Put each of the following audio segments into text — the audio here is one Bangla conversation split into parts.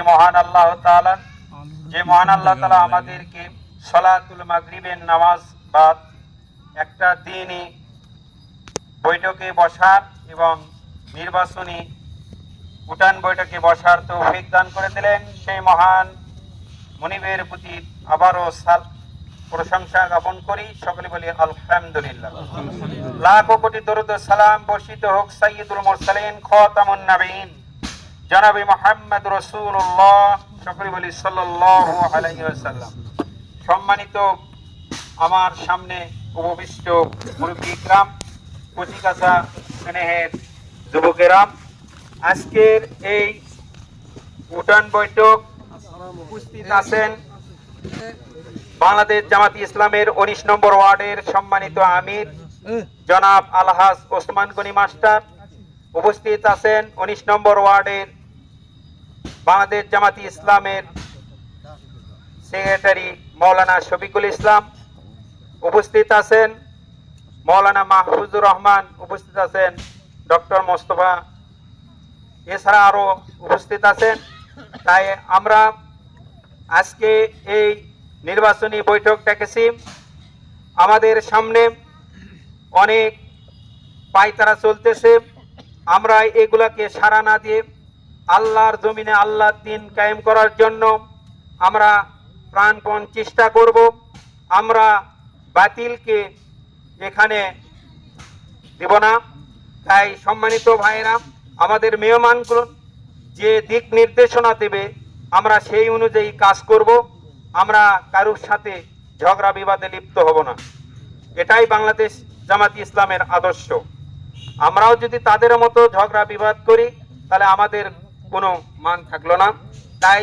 মহান আল্লাহ তাআলা আমাদেরকে সালাতুল মাগরিবের নামাজ বাদ একটা দিনই বৈঠকে বসার এবং নির্বাচনী উঠান বৈঠকে বসার তৌফিক দান করে দিলেন। সেই মহান মুনিবের প্রতি আবারও প্রশংসা জ্ঞাপন করি। সকলে বলি আলহামদুলিল্লাহ। লাখো কোটি দরুদ ও সালাম বর্ষিত হোক সাইয়্যিদুল মুরসালিন খাতামুন নবীন জনাবে মুহাম্মদ রাসূলুল্লাহ, সকলে বলি সাল্লাল্লাহু আলাইহি ওয়াসাল্লাম। সম্মানিত আমার সামনে উপবিষ্ট মুরব্বী ইকরাম, কচিকাঁচা স্নেহের যুবকেরাম, আজকের এই উঠান বৈঠক উপস্থিত আছেন বাংলাদেশ জামাতি ইসলামের 19 নম্বর ওয়ার্ডের সম্মানিত আমির জনাব আলহাজ ওসমান গনি মাস্টার। উপস্থিত আছেন 19 নম্বর ওয়ার্ডের বাংলাদেশ জামাতি ইসলামের সেক্রেটারি মৌলানা শফিকুল ইসলাম। উপস্থিত আছেন মৌলানা মাহফুজুর রহমান। উপস্থিত আছেন ডক্টর মোস্তফা। এছাড়া আরো উপস্থিত আছেন। তাই আমরা আজকে এই নির্বাচনী বৈঠক ডেকেছি। আমাদের সামনে অনেক পায়তারা চলতেছে। আমরা এগুলাকে সাড়া না দিয়ে আল্লাহর জমিনে আল্লাহর দ্বীন কায়েম করার জন্য আমরা প্রাণপণ চেষ্টা করব। আমরা বাতিলকে এখানে দেব না। তাই সম্মানিত ভাইরা, আমাদের মেহমানগুলো যে দিক নির্দেশনা দেবে আমরা সেই অনুযায়ী কাজ করব। আমরা কারোর সাথে ঝগড়া বিবাদে লিপ্ত হব না। এটাই বাংলাদেশ জামাতি ইসলামের আদর্শ। আমরাও যদি তাদের মতো ঝগড়া বিবাদ করি তাহলে আমাদের কোনো মান থাকলো না। তাই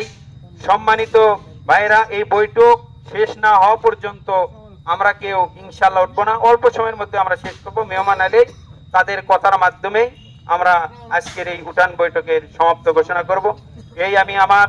সম্মানিত ভাইরা, এই বৈঠক শেষ না হওয়া পর্যন্ত আমরা কেউ ইনশাআল্লাহ উঠবো না। অল্প সময়ের মধ্যে আমরা শেষ করবো। মেহমান আলী তাদের কথার মাধ্যমে আমরা আজকের এই উঠান বৈঠকের সমাপ্ত ঘোষণা করব। এই আমি আমার